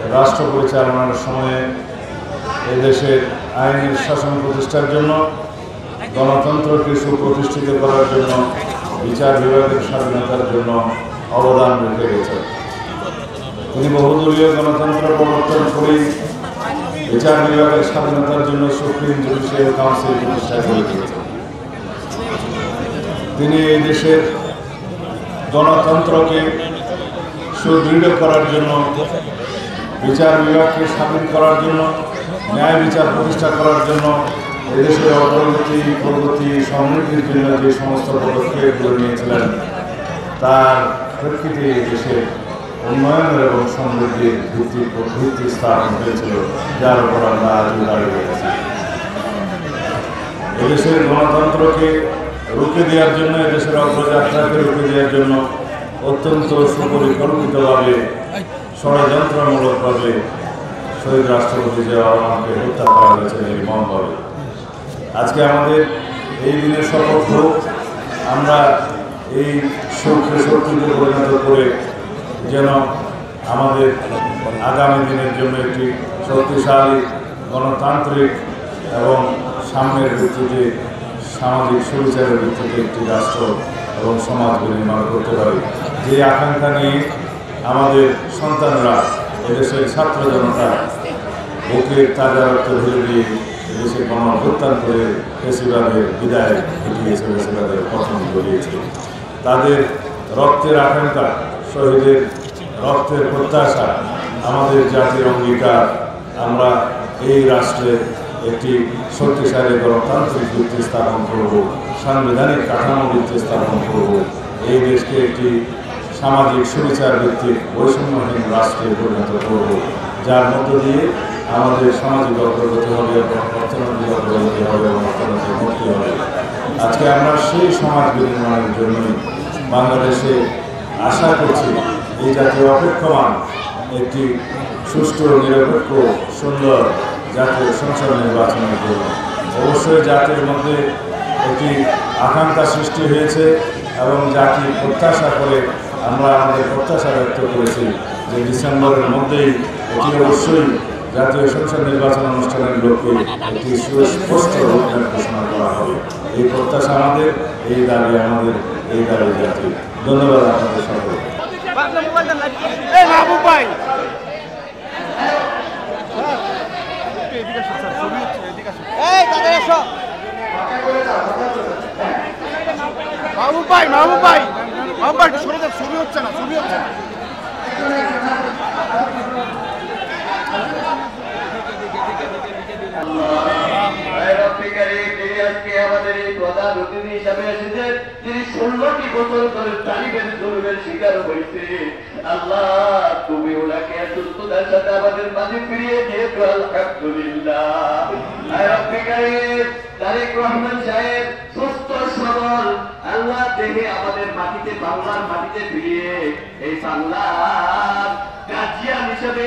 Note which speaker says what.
Speaker 1: রাষ্ট্র পরিচালনার সময়ে এদেশের আইনের শাসন প্রতিষ্ঠার জন্য, গণতন্ত্রকে সুপ্রতিষ্ঠিত করার জন্য, বিচার বিভাগের স্বাধীনতার জন্য অবদান রেখে গেছেন। তিনি বহুদলীয় গণতন্ত্র প্রবর্তন করে বিচার বিভাগের স্বাধীনতার জন্য সুপ্রিম জুডিশিয়াল কাউন্সিল প্রতিষ্ঠা করে দিয়েছেন। তিনি এই দেশের গণতন্ত্রকে সুদৃঢ় করার জন্য, বিচার বিভাগকে স্বাধীন করার জন্য, ন্যায় বিচার প্রতিষ্ঠা করার জন্য, এদেশের অগ্রগতি, প্রগতি, সমৃদ্ধির জন্য যে সমস্ত পদক্ষেপগুলো নিয়েছিলেন, তার প্রেক্ষিতে দেশের উন্নয়নের এবং সমৃদ্ধির ভিত্তি স্থাপন হয়েছিল, যার উপর আমরা আজও দাঁড়িয়ে গেছি। এদেশের গণতন্ত্রকে রুখে দেওয়ার জন্য, এদেশের অগ্রযাত্রাকে রুখে দেওয়ার জন্য অত্যন্ত সুপরিকল্পিতভাবে, ষড়যন্ত্রমূলকভাবে শহীদ রাষ্ট্রপতি জিয়া রহমানকে হত্যা করা হয়েছে নির্মমভাবে। আজকে আমাদের এই দিনের শপথ হোক, আমরা এই শোককে শক্তিতে পরিণত করে যেন আমাদের আগামী দিনের জন্য একটি শক্তিশালী, গণতান্ত্রিক এবং সাম্যের ভিত্তিতে, সামাজিক সুবিচারের ভিত্তিতে একটি রাষ্ট্র এবং সমাজ নির্মাণ করতে পারি। যে আকাঙ্ক্ষা নিয়ে আমাদের সন্তানরা, এদেশের ছাত্র জনতা বুকের তাজা রক্ত ধরে দিয়ে এদেশে গণঅভ্যুত্থান করে ফ্যাসিবাদের বিদায় ঘটিয়েছে, ফ্যাসিবাদের পতন ঘটিয়েছে। তাদের রক্তের আকাঙ্ক্ষা, শহীদের রক্তের প্রত্যাশা, আমাদের জাতির অঙ্গীকার। আমরা এই রাষ্ট্রে একটি শক্তিশালী গণতান্ত্রিক ভিত্তি স্থাপন করব, সাংবিধানিক কাঠামো ভিত্তি স্থাপন করব, এই দেশকে একটি সামাজিক সুবিচার ভিত্তিক বৈষম্যহীন রাষ্ট্রে পরিণত করব, যার মধ্য দিয়ে আমাদের সামাজিক অগ্রগতি হবে, অর্থনৈতিক অগ্রগতি হবে এবং অর্থনৈতিক মুক্তি হবে। আজকে আমরা সেই সমাজ নির্মাণের জন্যই বাংলাদেশে আশা করছি এই জাতীয় অপেক্ষমান একটি সুষ্ঠু, নিরপেক্ষ, সুন্দর জাতীয় সংসদ নির্বাচনের জন্য। অবশ্যই জাতির মধ্যে একটি আকাঙ্ক্ষা সৃষ্টি হয়েছে এবং জাতি প্রত্যাশা করে, আমরা আমাদের প্রত্যাশা ব্যক্ত করেছি যে ডিসেম্বরের মধ্যেই এটি অবশ্যই জাতীয় সংসদ নির্বাচন অনুষ্ঠানের লক্ষ্যে একটি সুস্পষ্ট রূপরেখা ঘোষণা করা হবে। এই প্রত্যাশা আমাদের, এই দাবি আমাদের, এই দাবি জাতি। ধন্যবাদ আপনাদের সকলকে।
Speaker 2: মাহবুব ভাই ছবি হচ্ছে না, ছবি হচ্ছে না। আমাদের এই প্রধান অতিথি হিসাবে এসেছেন, যিনি 16টি বছর ধরে তালিবের জুলুমের শিকার হয়েছে। আল্লাহ, তুমি ওনাকে সুস্থতার সাথে আমাদের মাঝে ফিরিয়ে দিয়েছো, আলহামদুলিল্লাহ। তারেক রহমান সাহেব সুস্থ সবল, আল্লাহ দেহে আমাদের মাটিতে, বাংলার মাটিতে ফিরিয়ে এই বাংলার গার্জিয়ান হিসেবে